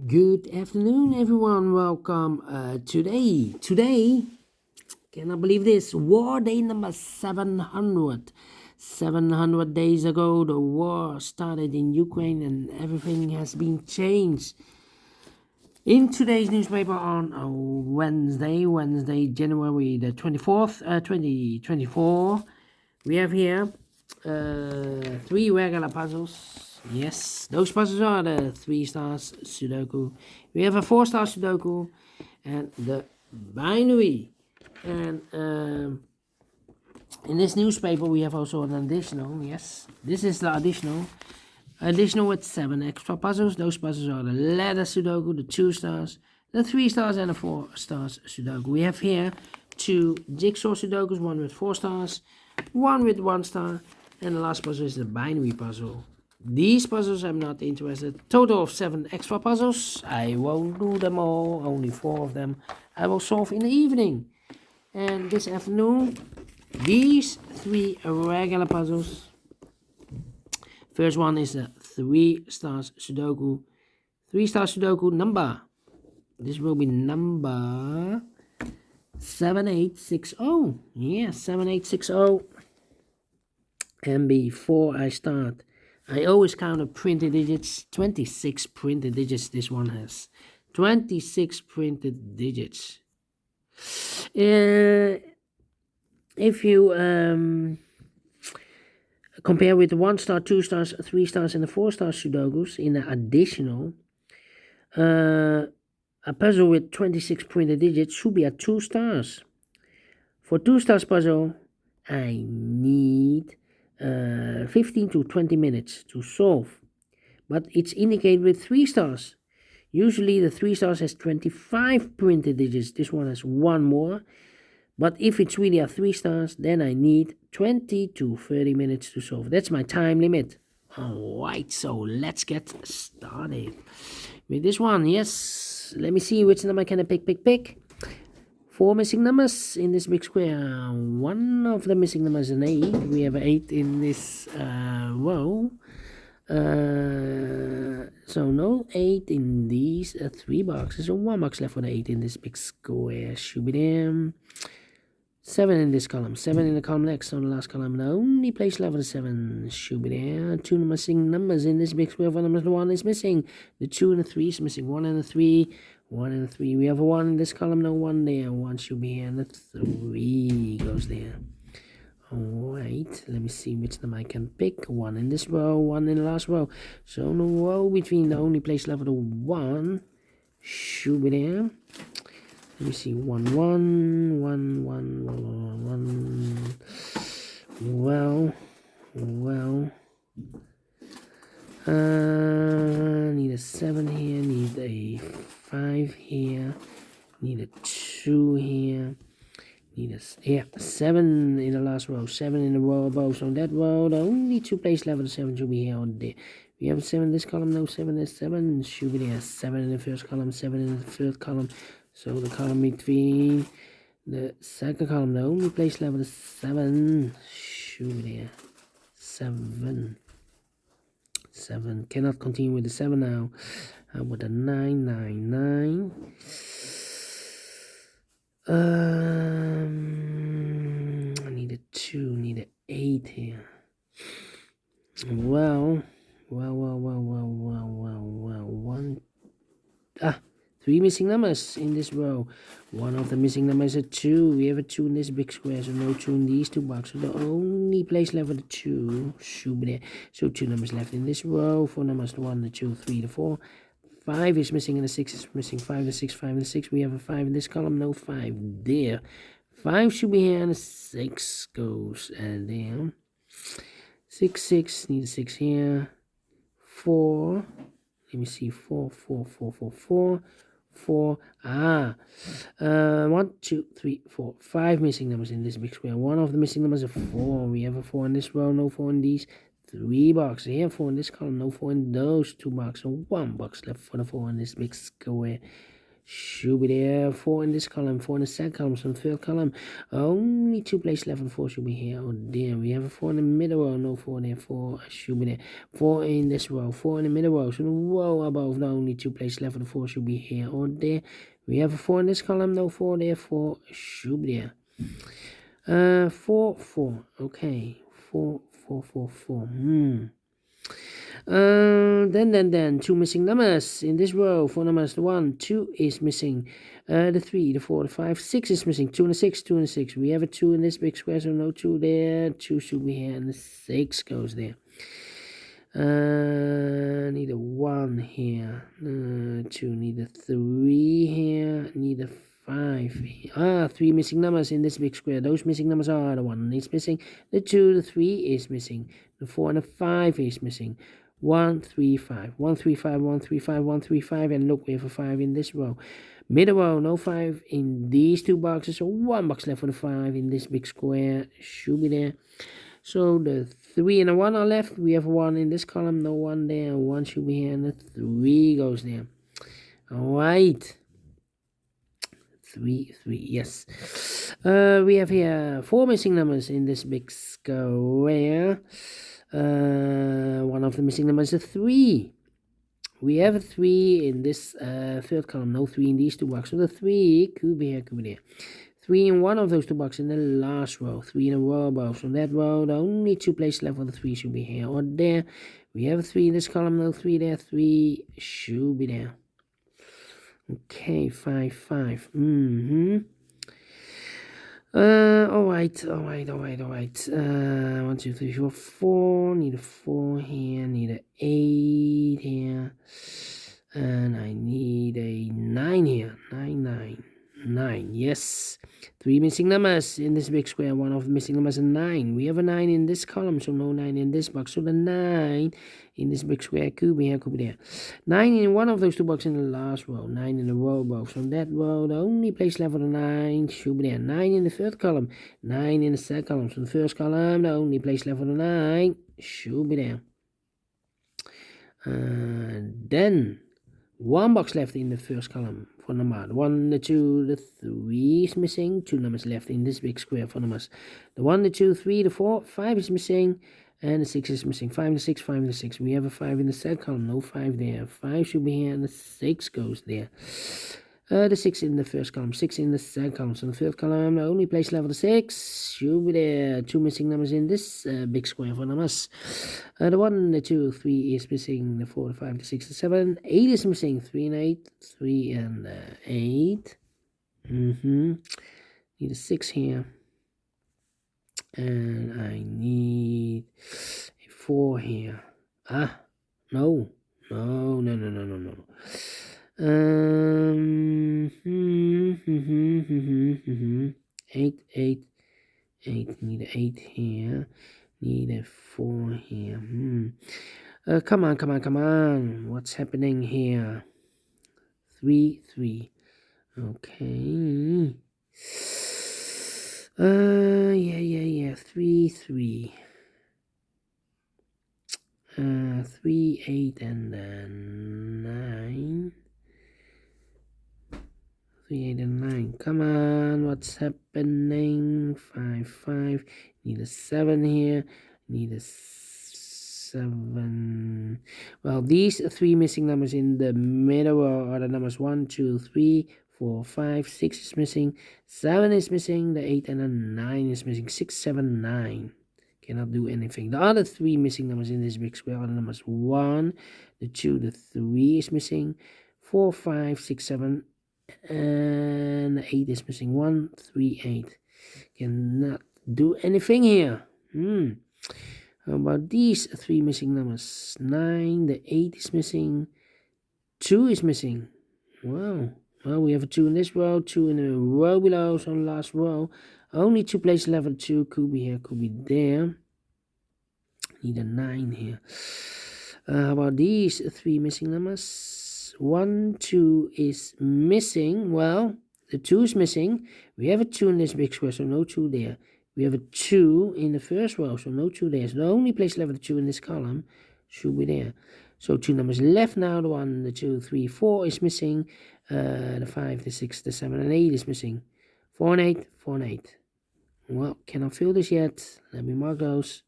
Good afternoon, everyone. Welcome. Today, cannot believe this. War day number 700. 700 days ago, the war started in Ukraine and everything has been changed. In today's newspaper on Wednesday, January the 24th, 2024, we have here three regular puzzles. Yes, those puzzles are the 3 stars Sudoku. We have a 4-star Sudoku and the binary. And in this newspaper, we have also an additional. Yes, this is the additional. Additional with 7 extra puzzles. Those puzzles are the ladder Sudoku, the 2 stars, the 3 stars, and the 4 stars Sudoku. We have here 2 jigsaw Sudokus, one with 4 stars, one with 1 star, and the last puzzle is the binary puzzle. These puzzles I'm not interested. Total of 7 extra puzzles. I won't do them all, only 4 of them I will solve in the evening. And this afternoon, these 3 regular puzzles. First one is the 3 stars Sudoku. 3 stars Sudoku number. This will be number 7860. Yeah, 7860. And before I start, I always count the printed digits. 26 printed digits this one has. 26 printed digits. If you compare with the 1 star, 2 stars, 3 stars, and the 4 star Sudokus in the additional, a puzzle with 26 printed digits should be at 2 stars. For 2 stars puzzle, I need 15 to 20 minutes to solve, but it's indicated with 3 stars. Usually the 3 stars has 25 printed digits. This one has 1 more. But if it's really at 3 stars, then I need 20 to 30 minutes to solve. That's my time limit. Alright, so let's get started with this one. Yes, let me see which number can I pick. 4 missing numbers in this big square. One of the missing numbers is an 8. We have an 8 in this row. So no 8 in these 3 boxes. So 1 box left for the 8 in this big square. Should be there. 7 in this column. 7 in the column next. On the last column, the only place left for the 7 should be there. 2 missing numbers in this big square. Number 1 is missing. The 2 and the 3 is missing. 1 and the 3. 1 and the 3. We have a 1 in this column. No 1 there. 1 should be here. And the 3 goes there. Alright, let me see which number I can pick. 1 in this row, 1 in the last row. So in the row between the only place left for the 1 should be there. Let me see. 1, 1, 1, 1, 1, 1. Well. Need a 7 here. Need a 5 here. Need a 2 here. Need a 7 in the last row. 7 in the row above. So that row, the only 2 places left for the 7 should be here or there. We have a 7 in this column. No 7 in 7 should be there. 7 in the first column. 7 in the third column. So the column between the second column, the only place left for the 7 should be there. 7. Cannot continue with the 7 now. With the 9, 9, 9. I need a 2, need an 8 here. Well, 3 missing numbers in this row. One of the missing numbers is a 2. We have a 2 in this big square, so no 2 in these 2 boxes. So the only place left for the 2 should be there. So 2 numbers left in this row. 4 numbers, the 1, the 2, 3, the 4. 5 is missing and the 6 is missing. 5, the 6, 5, and the 6. We have a 5 in this column. No 5 there. 5 should be here and the 6 goes there. 6, 6. Need a 6 here. 4. Let me see. 4, 4, 4, 4, 4. 4. 1, 2, 3, 4. 5 missing numbers in this big square. One of the missing numbers is 4. We have a 4 in this row. No 4 in these 3 boxes. Here 4 in this column. No 4 in those 2 boxes. So 1 box left for the 4 in this big square. should be there. 4 in this column, 4 in the second column, so the third column. Only 2 places left, and 4 should be here. Oh dear, we have a 4 in the middle row, no 4 there, 4 should be there. 4 in this row, 4 in the middle row, so the row above, no, only 2 places left, and 4 should be here. Oh dear, we have a 4 in this column, no 4 there, 4 should be there. 4, 4, okay, 4, 4, 4, 4, then 2 missing numbers in this row. 4 numbers, the 1, 2 is missing. The 3, the 4, the 5, 6 is missing. 2 and the 6, 2 and the 6. We have a 2 in this big square, so no 2 there. 2 should be here, and the 6 goes there. Need a 1 here. 2, need a 3 here. Need a 5 here. 3 missing numbers in this big square. Those missing numbers are the 1 is missing. The 2, the 3 is missing. The 4 and the 5 is missing. 1, 3, 5. 1, 3, 5, 1, 3, 5, 1, 3, 5. And look, we have a 5 in this row. Middle row, no 5 in these 2 boxes. So 1 box left for the 5 in this big square. Should be there. So the 3 and the 1 are left. We have 1 in this column, no 1 there. 1 should be here, and the 3 goes there. Alright. 3, 3, yes. We have here 4 missing numbers in this big square. One of the missing numbers is a 3. We have a 3 in this third column, no 3 in these 2 boxes. So the 3 could be here, could be there. 3 in one of those 2 boxes in the last row. 3 in a row above. So that row, the only 2 places left for the 3 should be here or there. We have a 3 in this column, no 3 there. 3 should be there. Okay, 5, 5. Alright. 1, 2, 3, 4, 4. Need a 4 here. Need a 8 here. And I need a 9 here. 9. Yes. 3 missing numbers in this big square. One of the missing numbers is 9. We have a 9 in this column, so no 9 in this box. So the 9 in this big square could be here, could be there. 9 in one of those 2 boxes in the last row. 9 in the row above. So that row, the only place left for the 9 should be there. 9 in the third column. 9 in the second column. So the first column, the only place left for the 9 should be there. Then 1 box left in the first column for number. The 1, the 2, the 3 is missing. 2 numbers left in this big square for numbers. The 1, the 2, 3, the 4, 5 is missing. And the 6 is missing. 5 and the 6, 5 and the 6. We have a 5 in the second column. No 5 there. 5 should be here and the 6 goes there. The 6 in the first column. 6 in the second column. So the third column, the only place left for the 6 should be there. 2 missing numbers in this big square for numbers. The 1, the 2, 3 is missing. The 4, the 5, the 6, the 7. 8 is missing. 3 and 8. 3 and 8. Need a 6 here. And I need a 4 here. No. 8. Need an 8 here. Need a 4 here. Come on. What's happening here? 3. Okay. Yeah. 3. 3, 8, and then 9. 3, 8, and 9. Come on, what's happening? 5. Need a 7 here. Need a 7. Well, these 3 missing numbers in the middle are the numbers 1, 2, 3, 4, 5, 6 is missing. 7 is missing. The 8 and the 9 is missing. 6, 7, 9. Cannot do anything. The other 3 missing numbers in this big square are the numbers 1, the 2, the 3 is missing. 4, 5, 6, 7, and the 8 is missing. 1, 3, 8. Cannot do anything here. How about these 3 missing numbers? 9, the 8 is missing. 2 is missing. Wow. Well, we have a 2 in this row, 2 in the row below, so on the last row. Only 2 places left for 2. Could be here, could be there. Need a 9 here. How about these 3 missing numbers? 1, 2 is missing. Well, the 2 is missing. We have a 2 in this big square, so no 2 there. We have a 2 in the first row, so no 2 there. So the only place left for the 2 in this column should be there. So 2 numbers left now. The 1, the 2, 3, 4 is missing. The 5, the 6, the 7, and 8 is missing. 4 and 8, 4 and 8. Well, cannot fill this yet. Let me mark those.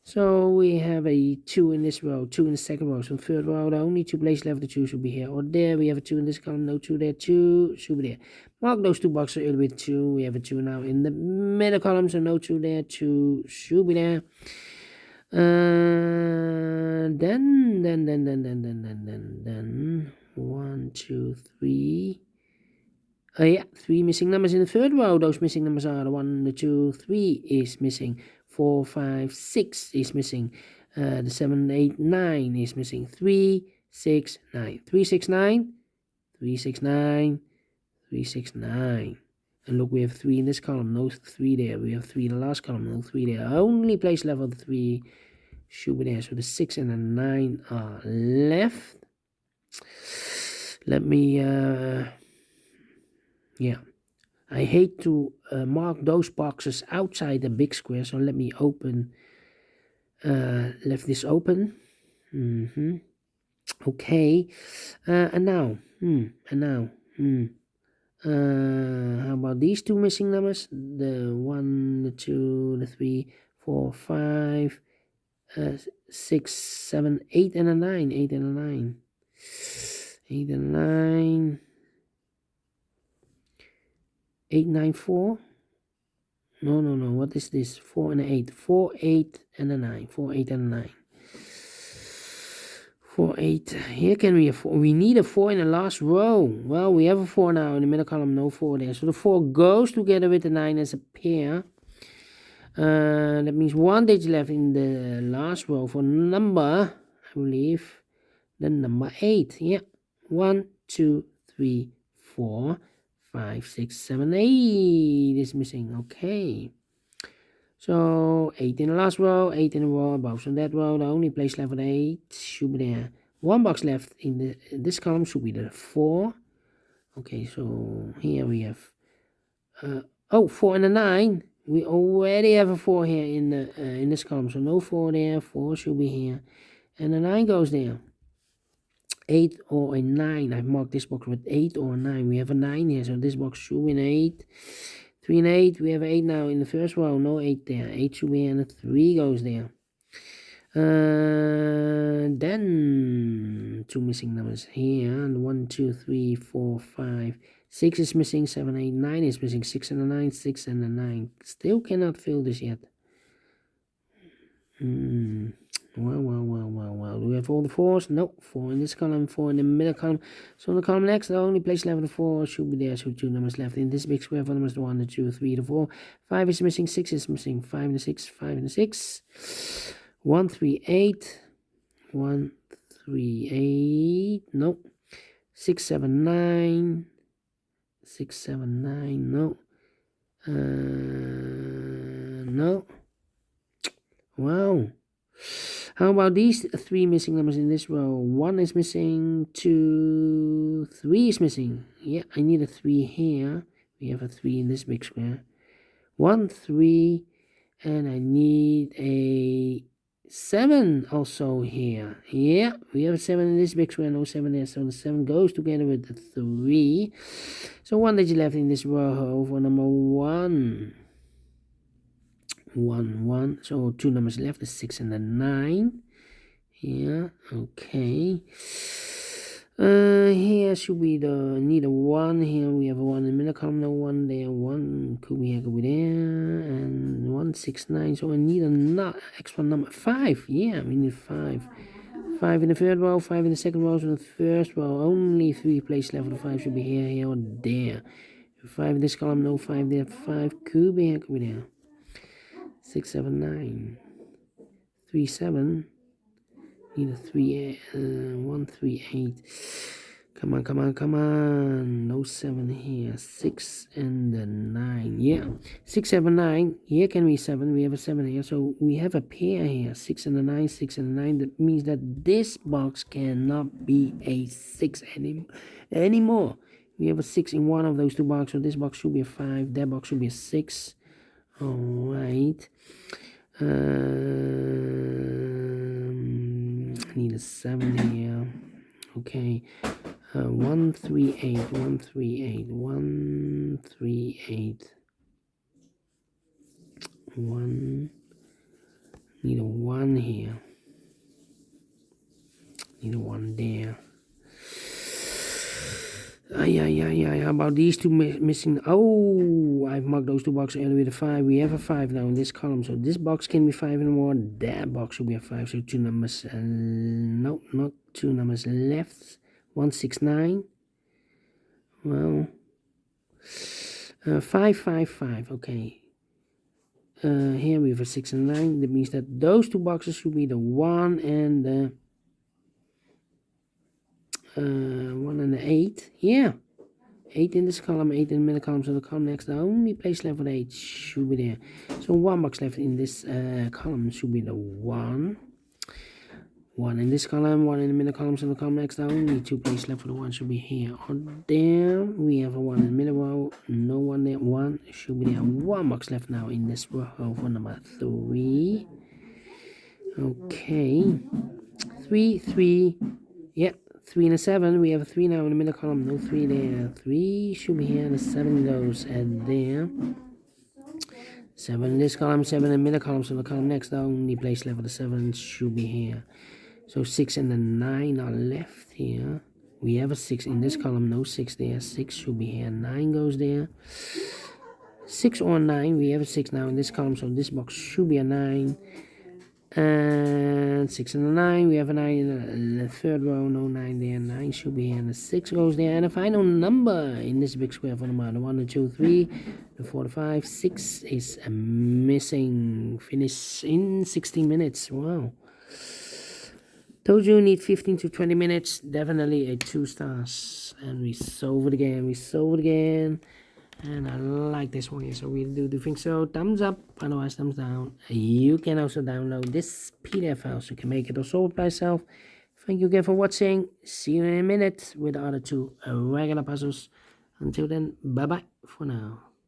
So we have a 2 in this row, 2 in the second row. So third row, the only 2 places left to choose should be here or there. We have a 2 in this column, no 2 there, 2 should be there. Mark those 2 boxes early with 2. We have a 2 now in the middle column, so no 2 there, 2 should be there. Then 1, 2, 3. Yeah, 3 missing numbers in the third row. Those missing numbers are the 1, the 2, 3 is missing. 4, 5, 6 is missing. The 7, 8, 9 is missing. 3, 6, 9. 3, 6, 9. 3, 6, 9. 3, 6, 9. And look, we have 3 in this column, no 3 there. We have 3 in the last column, no 3 there. Only place left of the 3 should be there. So the 6 and the 9 are left. Let me, yeah. I hate to mark those boxes outside the big square, so let me open, left this open. Okay, and now, how about these 2 missing numbers? The 1, the 2, the 3, 4, 5, 6, 7, 8, and a 9. 8 and a 9. 8 and a 9. 8, 9, 4. No. What is this? 4 and an 8. 4, 8, and a 9. 4, 8, and a 9. 4, 8. Here can we have 4. We need a 4 in the last row. Well, we have a 4 now in the middle column. No 4 there. So the 4 goes together with the 9 as a pair. That means 1 digit left in the last row for number, I believe, the number 8. Yeah. 1, 2, 3, 4. 5, 6, 7, 8 is missing. Okay. So 8 in the last row, 8 in the row above. So that row, the only place left for the 8 should be there. 1 box left in this column should be the 4. Okay, so here we have 4 and a 9. We already have a 4 here in this column. So no 4 there. 4 should be here. And the 9 goes there. 8 or a 9. I've marked this box with 8 or 9. We have a 9 here, so this box should be an 8. 3 and 8. We have 8 now in the first row. No 8 there. 8 should be here, and a 3 goes there. Then 2 missing numbers here. 1, 2, 3, 4, 5. 6 is missing. 7, 8, 9 is missing. 6 and a 9. 6 and a 9. Still cannot fill this yet. Well. Do we have all the 4s? No. 4 in this column, 4 in the middle column. So in the column next, the only place left of the 4 should be there. So 2 numbers left in this big square. 4 numbers, the 1, the 2, 3, the 4. 5 is missing. 6 is missing. 5 and the 6. 5 and the 6. 1, 3, 8. 1, 3, 8. No. 6, 7, 9. 6, 7, 9. No. No. Wow. How about these 3 missing numbers in this row? 1 is missing, 2, 3 is missing. Yeah, I need a 3 here. We have a 3 in this big square. 1, 3, and I need a 7 also here. Yeah, we have a 7 in this big square, no 7 there. So the 7 goes together with the 3. So 1 digit left in this row for number 1. 1. So 2 numbers left, the 6 and the 9. Yeah, okay. Here should be need a 1. Here we have a 1 in the middle column, no 1 there. 1 could be here, could be there. And 1, 6, 9. So I need an extra number. 5. Yeah, we need 5. 5 in the third row, 5 in the second row. So in the first row, only 3 places left for the 5 should be here, or there. 5 in this column, no 5 there. 5 could be here, could be there. 6, 7, 9. 3, 7. Need a 3, 1, 3, 8. Come on. No 7 here. 6 and the 9. Yeah. 6, 7, 9. Here can be 7. We have a 7 here. So we have a pair here. 6 and the 9. 6 and the 9. That means that this box cannot be a 6 anymore. We have a 6 in one of those 2 boxes. So this box should be a 5. That box should be a 6. Alright. I need a 7 here. Okay. 138, 138, 138. Need a 1 here. Need a 1 there. How about these two missing? Oh, I've marked those 2 boxes earlier with a 5. We have a 5 now in this column. So this box can be 5 anymore. That box should be a 5. So 2 numbers. No, not 2 numbers left. 169. Well, 555. Okay. Here we have a 6 and 9. That means that those 2 boxes should be the 1 and the 1 and the 8. Yeah. 8 in this column, 8 in the middle column. So the column next, the only place left for the 8 should be there. So 1 box left in this column should be the 1. 1 in this column, 1 in the middle column. So the column next, the only 2 places left for the 1 should be here or there. We have a 1 in the middle row. No 1 there. 1 should be there. 1 box left now in this row for number 3. Okay. 3, 3. Yep. 3 and a 7. We have a 3 now in the middle column. No 3 there. 3 should be here. The 7 goes at there. 7 in this column. 7 in the middle column. So the column next, the only place left for the 7 should be here. So 6 and the 9 are left here. We have a 6 in this column. No 6 there. 6 should be here. 9 goes there. 6 or 9. We have a 6 now in this column. So this box should be a 9. And 6 and a 9, we have a 9 in the third row, no 9 there, 9 should be here, and the 6 goes there, and the final number in this big square for the 1, the 2, 3, the 4, the 5, 6 is missing. Finish in 16 minutes, wow. Told you need 15 to 20 minutes, definitely a 2 stars, and we solve it again, and I like this one here, so we do think so. Thumbs up, otherwise thumbs down. You can also download this PDF file so you can make it or solve it by yourself. Thank you again for watching. See you in a minute with the other 2 regular puzzles. Until then, bye bye for now.